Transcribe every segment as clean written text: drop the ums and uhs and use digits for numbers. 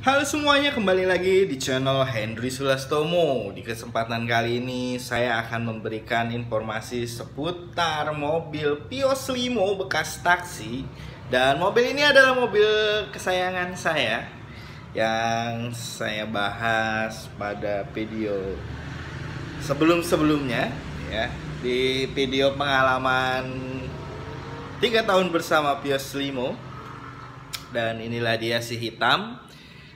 Halo semuanya, kembali lagi di channel Henry Sulastomo. Di kesempatan kali ini saya akan memberikan informasi seputar mobil Vios Limo bekas taksi. Dan mobil ini adalah mobil kesayangan saya yang saya bahas pada video sebelum-sebelumnya ya. Di video pengalaman 3 tahun bersama Vios Limo. Dan inilah dia si hitam.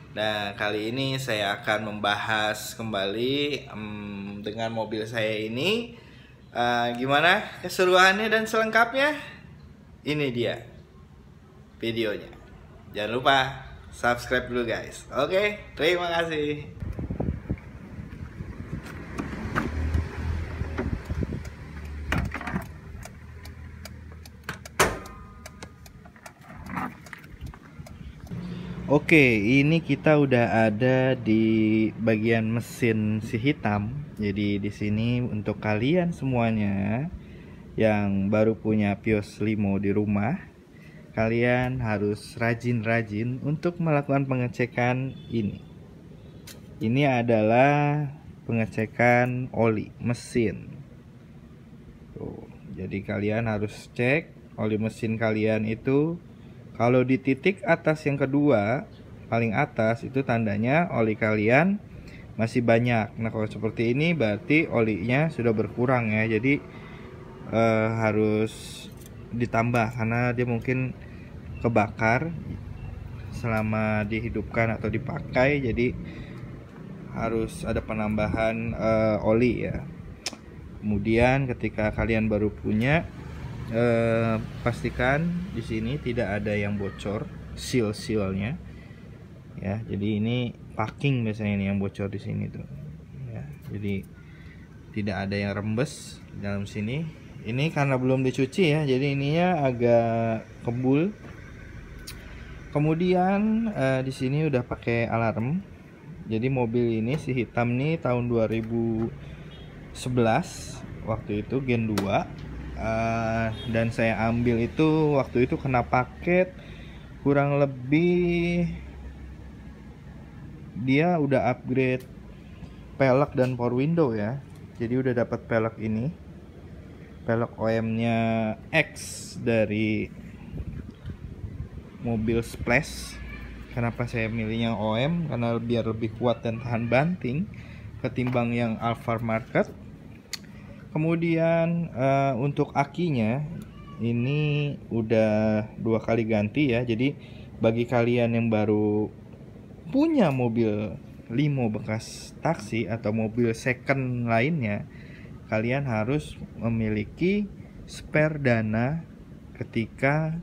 Nah, kali ini saya akan membahas kembali dengan mobil saya ini. Gimana keseruannya dan selengkapnya? Ini dia videonya. Jangan lupa subscribe dulu guys. Oke, terima kasih. Oke, ini kita udah ada di bagian mesin si hitam. Jadi di sini untuk kalian semuanya yang baru punya Vios Limo di rumah, kalian harus rajin-rajin untuk melakukan pengecekan ini. Ini adalah pengecekan oli mesin. Tuh, jadi kalian harus cek oli mesin kalian itu. Kalau di titik atas yang kedua, paling atas itu tandanya oli kalian masih banyak. Nah, kalau seperti ini berarti olinya sudah berkurang ya. Jadi harus ditambah karena dia mungkin kebakar selama dihidupkan atau dipakai. Jadi harus ada penambahan oli ya. Kemudian ketika kalian baru punya, pastikan di sini tidak ada yang bocor seal-sealnya ya. Jadi ini packing biasanya ini yang bocor di sini tuh ya. Jadi tidak ada yang rembes dalam sini. Ini karena belum dicuci ya, jadi ininya agak kebul. Kemudian di sini udah pakai alarm. Jadi mobil ini si hitam nih tahun 2011 waktu itu Gen 2. Dan saya ambil itu waktu itu kena paket kurang lebih dia udah upgrade pelek dan power window ya. Jadi udah dapat pelek ini, pelek OM nya X dari mobil Splash. Kenapa saya milih yang OM? Karena biar lebih kuat dan tahan banting ketimbang yang Alfa Market. Kemudian untuk akinya ini udah 2 kali ganti ya. Jadi bagi kalian yang baru punya mobil limo bekas taksi atau mobil second lainnya, kalian harus memiliki spare dana ketika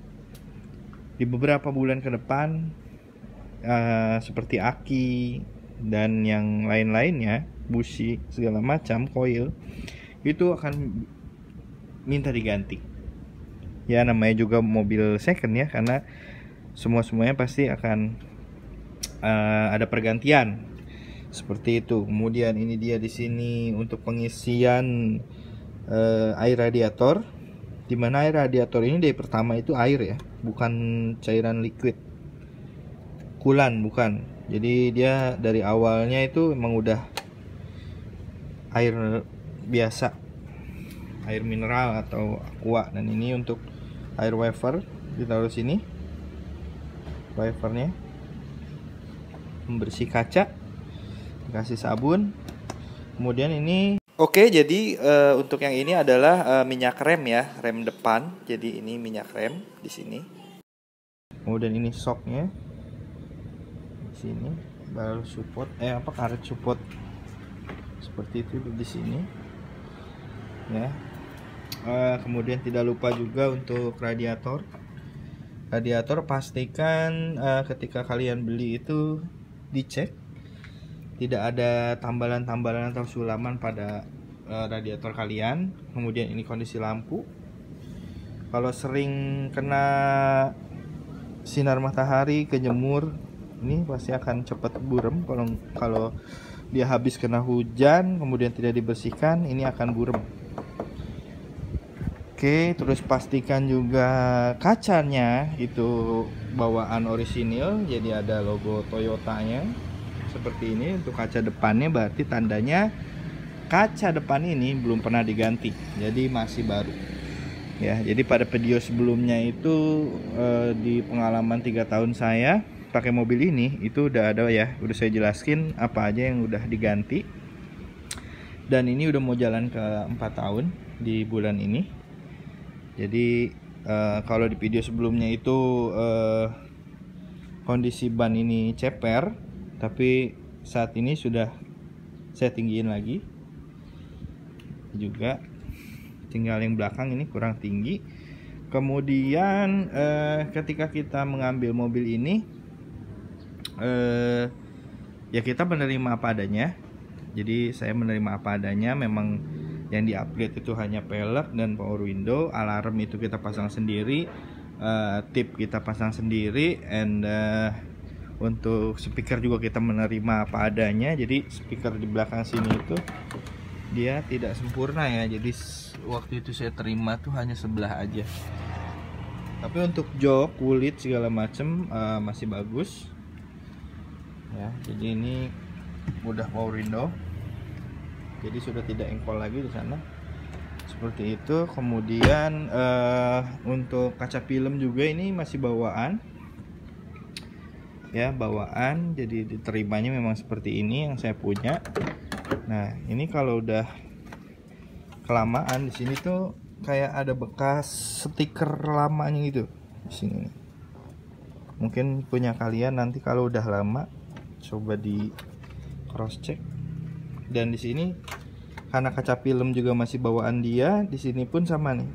di beberapa bulan ke depan seperti aki dan yang lain-lainnya, busi segala macam, koil itu akan minta diganti ya. Namanya juga mobil second ya, karena semuanya pasti akan ada pergantian seperti itu. Kemudian ini dia di sini untuk pengisian air radiator, dimana air radiator ini dari pertama itu air ya, bukan cairan liquid kulan, bukan. Jadi dia dari awalnya itu emang udah air biasa, air mineral atau aqua. Dan ini untuk air wafer ditaruh sini, wafernya membersih kaca, dikasih sabun. Kemudian ini oke, jadi untuk yang ini adalah minyak rem ya, rem depan. Jadi ini minyak rem di sini. Kemudian ini shocknya di sini, baru support karet support seperti itu di sini ya. Kemudian tidak lupa juga untuk radiator pastikan ketika kalian beli itu dicek tidak ada tambalan-tambalan atau sulaman pada radiator kalian. Kemudian ini kondisi lampu, kalau sering kena sinar matahari, kejemur, ini pasti akan cepat burem. Kalau dia habis kena hujan kemudian tidak dibersihkan, ini akan burem. Oke, terus pastikan juga kacanya itu bawaan orisinil, jadi ada logo Toyotanya seperti ini. Untuk kaca depannya berarti tandanya kaca depan ini belum pernah diganti, jadi masih baru ya. Jadi pada video sebelumnya itu di pengalaman 3 tahun saya pakai mobil ini, itu udah ada ya, udah saya jelaskan apa aja yang udah diganti. Dan ini udah mau jalan ke 4 tahun di bulan ini. Jadi kalau di video sebelumnya itu kondisi ban ini ceper, tapi saat ini sudah saya tinggiin lagi. Juga tinggal yang belakang ini kurang tinggi. Kemudian ketika kita mengambil mobil ini, ya kita menerima apa adanya. Jadi saya menerima apa adanya. Memang yang di-upgrade itu hanya pelek dan power window. Alarm itu kita pasang sendiri, tip kita pasang sendiri, and untuk speaker juga kita menerima apa adanya. Jadi speaker di belakang sini itu dia tidak sempurna ya. Jadi waktu itu saya terima tuh hanya sebelah aja. Tapi untuk jok, kulit segala macem masih bagus ya. Jadi ini udah power window, jadi sudah tidak engkol lagi di sana seperti itu. Kemudian untuk kaca film juga ini masih bawaan ya, bawaan. Jadi diterimanya memang seperti ini yang saya punya. Nah ini kalau udah kelamaan di sini tuh kayak ada bekas stiker lamanya gitu di sini. Mungkin punya kalian nanti kalau udah lama coba di cross check. Dan di sini karena kaca film juga masih bawaan dia, di sini pun sama nih.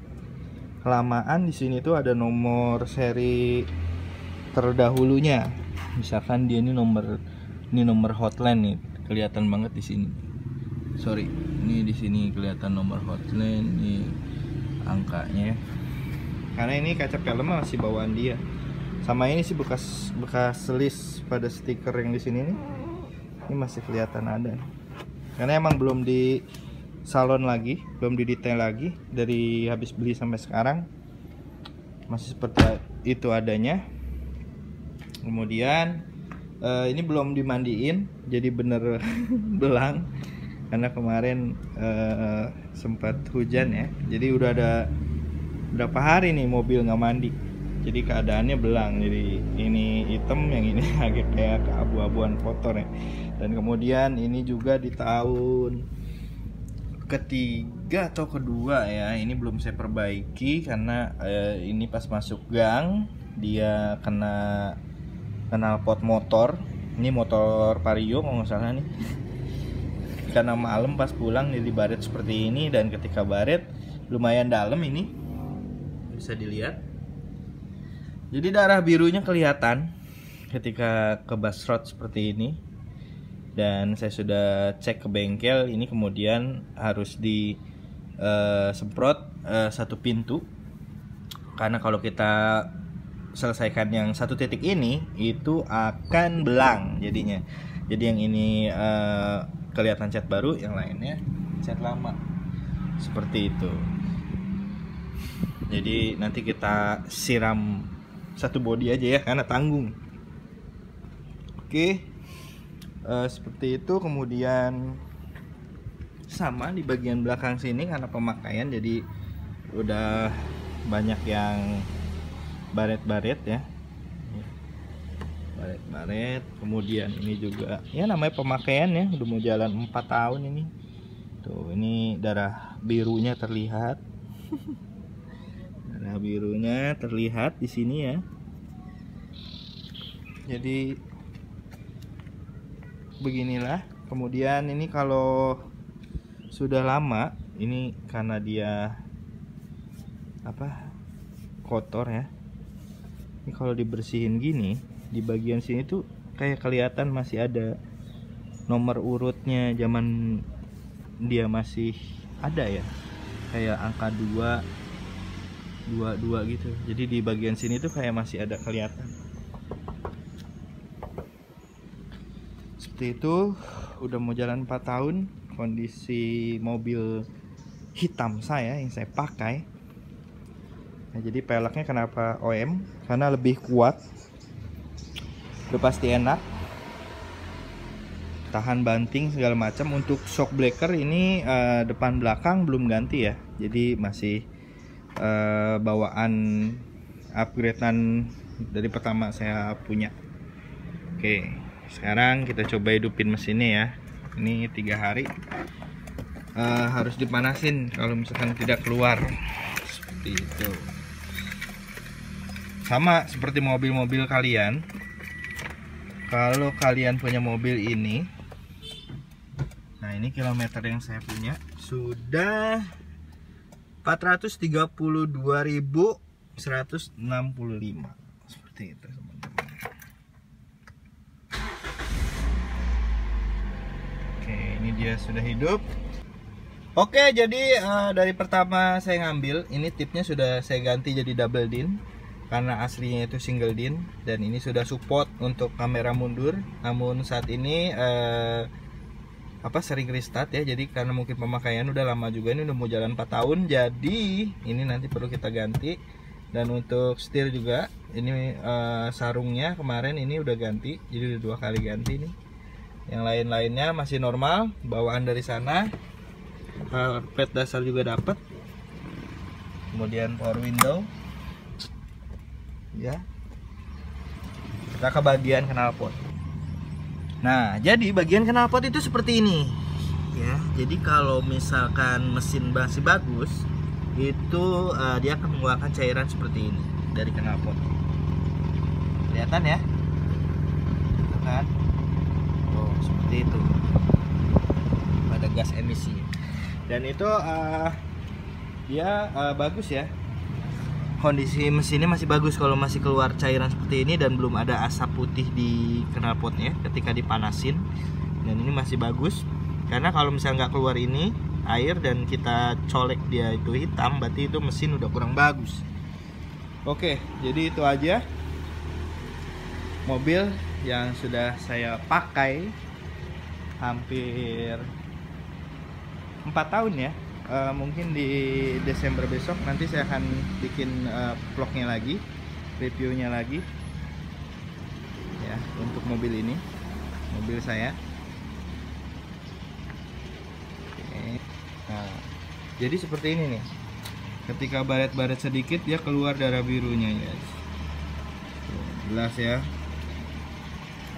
Kelamaan di sini tuh ada nomor seri terdahulunya. Misalkan dia ini nomor hotline nih, kelihatan banget di sini. Sorry, ini di sini kelihatan nomor hotline nih angkanya. Karena ini kaca film masih bawaan dia. Sama ini sih bekas selis pada stiker yang di sini nih. Ini masih kelihatan ada. Karena emang belum di salon lagi, belum didetail lagi. Dari habis beli sampai sekarang masih seperti itu adanya. Kemudian ini belum dimandiin, jadi bener belang karena kemarin sempat hujan ya. Jadi udah ada berapa hari nih mobil nggak mandi, jadi keadaannya belang. Jadi ini hitam, yang ini agak kayak keabu-abuan kotor ya. Dan kemudian ini juga di tahun ketiga atau kedua ya, ini belum saya perbaiki karena ini pas masuk gang dia kena knalpot motor. Ini motor Vario kalau nggak salah nih. Karena malam pas pulang jadi baret seperti ini, dan ketika baret lumayan dalam ini bisa dilihat. Jadi darah birunya kelihatan ketika ke basrot seperti ini. Dan saya sudah cek ke bengkel, ini kemudian harus disemprot satu pintu. Karena kalau kita selesaikan yang satu titik ini, itu akan belang jadinya. Jadi yang ini kelihatan cat baru, yang lainnya cat lama. Seperti itu. Jadi nanti kita siram satu bodi aja ya, karena tanggung. Oke. Seperti itu. Kemudian sama di bagian belakang sini karena pemakaian, jadi udah banyak yang baret-baret ya, baret-baret. Kemudian ini juga ya namanya pemakaian ya, udah mau jalan 4 tahun ini. Tuh ini darah birunya terlihat. Darah birunya terlihat di sini ya. Jadi beginilah. Kemudian ini kalau sudah lama, ini karena dia kotor ya. Ini kalau dibersihin gini, di bagian sini tuh kayak kelihatan masih ada nomor urutnya, zaman dia masih ada ya, kayak angka 22 gitu. Jadi di bagian sini tuh kayak masih ada kelihatan. Seperti itu. Udah mau jalan 4 tahun. Kondisi mobil hitam saya yang saya pakai. Nah, jadi peleknya kenapa OM? Karena lebih kuat udah pasti enak, tahan banting segala macam. Untuk shock breaker ini depan belakang belum ganti ya, jadi masih bawaan upgradean dari pertama saya punya. Oke, sekarang kita coba hidupin mesinnya ya. Ini 3 hari harus dipanasin kalau misalkan tidak keluar, seperti itu. Sama seperti mobil-mobil kalian, kalau kalian punya mobil ini, nah ini kilometer yang saya punya sudah 432.165, seperti itu teman-teman. Oke, ini dia sudah hidup. Oke, jadi dari pertama saya ngambil, ini tipnya sudah saya ganti jadi double din, karena aslinya itu single din, dan ini sudah support untuk kamera mundur. Namun saat ini sering restart ya, jadi karena mungkin pemakaian udah lama juga, ini udah mau jalan 4 tahun, jadi ini nanti perlu kita ganti. Dan untuk setir juga, ini sarungnya kemarin ini udah ganti, jadi udah 2 kali ganti nih. Yang lain-lainnya masih normal, bawaan dari sana. Karpet dasar juga dapat. Kemudian power window. Ya. Kita ke bagian knalpot. Nah, jadi bagian knalpot itu seperti ini. Ya, jadi kalau misalkan mesin masih bagus, itu dia akan mengeluarkan cairan seperti ini dari knalpot. Kelihatan ya? Itu kan? Oh, seperti itu. Pada gas emisi. Dan itu dia bagus ya. Kondisi mesinnya masih bagus kalau masih keluar cairan seperti ini dan belum ada asap putih di knalpotnya ketika dipanasin. Dan ini masih bagus, karena kalau misalnya nggak keluar ini air dan kita colek dia itu hitam, berarti itu mesin udah kurang bagus. Oke, jadi itu aja mobil yang sudah saya pakai hampir 4 tahun ya. Mungkin di Desember besok nanti saya akan bikin vlognya lagi, reviewnya lagi ya, untuk mobil ini, mobil saya. Oke. Nah, jadi seperti ini nih, ketika baret-baret sedikit dia keluar darah birunya guys. Tuh, jelas ya,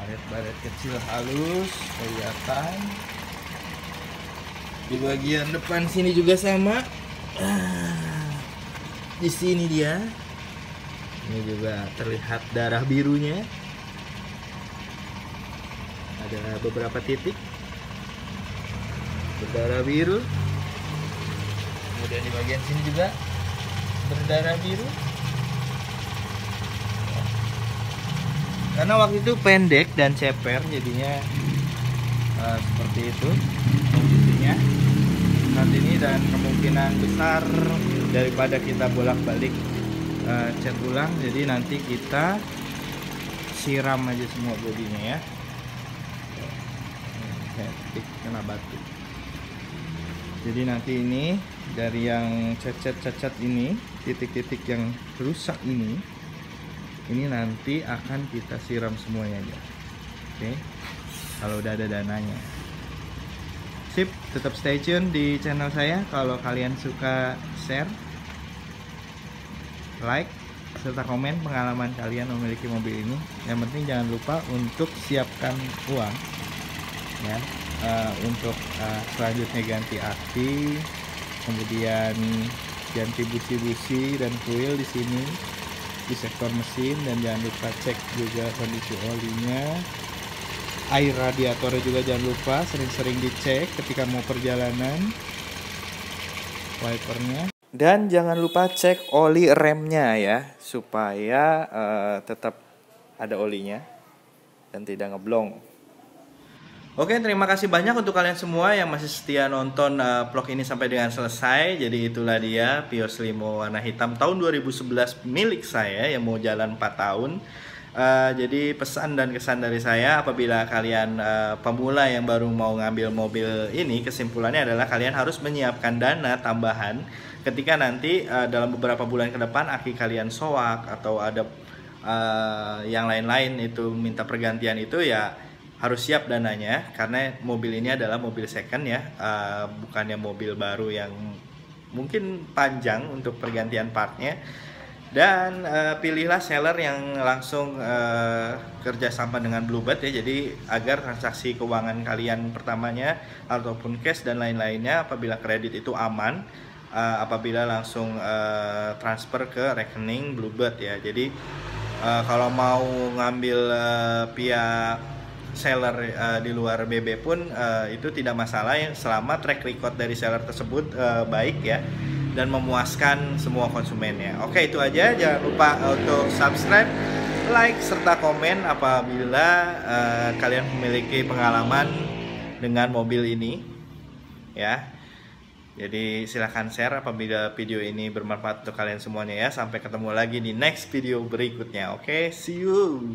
baret-baret kecil halus kelihatan. Di bagian depan sini juga sama. Di sini dia. Ini juga terlihat darah birunya. Ada beberapa titik berdarah biru. Kemudian di bagian sini juga berdarah biru. Karena waktu itu pendek dan ceper, jadinya seperti itu kondisinya saat ini. Dan kemungkinan besar daripada kita bolak-balik cat ulang, jadi nanti kita siram aja semua bodinya ya. Kena batu. Jadi nanti ini dari yang cacat ini, titik-titik yang rusak ini nanti akan kita siram semuanya aja. Oke, kalau udah ada dananya. Sip, tetap stay tune di channel saya. Kalau kalian suka, share, like, serta komen pengalaman kalian memiliki mobil ini. Yang penting jangan lupa untuk siapkan uang ya, untuk selanjutnya ganti aki, kemudian ganti busi-busi dan kuil di sini di sektor mesin. Dan jangan lupa cek juga kondisi olinya, air radiatornya juga jangan lupa sering-sering dicek ketika mau perjalanan, wipernya. Dan jangan lupa cek oli remnya ya, supaya tetap ada olinya dan tidak ngeblong. Oke, terima kasih banyak untuk kalian semua yang masih setia nonton vlog ini sampai dengan selesai. Jadi itulah dia Vios Limo warna hitam tahun 2011 milik saya yang mau jalan 4 tahun. Jadi pesan dan kesan dari saya, apabila kalian pemula yang baru mau ngambil mobil ini, kesimpulannya adalah kalian harus menyiapkan dana tambahan ketika nanti dalam beberapa bulan ke depan aki kalian soak atau ada yang lain-lain itu minta pergantian itu ya harus siap dananya, karena mobil ini adalah mobil second ya, bukannya mobil baru yang mungkin panjang untuk pergantian partnya. Dan pilihlah seller yang langsung kerjasama dengan Bluebird ya, jadi agar transaksi keuangan kalian pertamanya ataupun cash dan lain-lainnya apabila kredit itu aman apabila langsung transfer ke rekening Bluebird ya. Jadi kalau mau ngambil via seller di luar BB pun itu tidak masalah ya, selama track record dari seller tersebut baik ya dan memuaskan semua konsumennya. Oke, itu aja. Jangan lupa untuk subscribe, like, serta komen apabila kalian memiliki pengalaman dengan mobil ini ya. Jadi silahkan share apabila video ini bermanfaat untuk kalian semuanya ya. Sampai ketemu lagi di next video berikutnya. Oke, see you.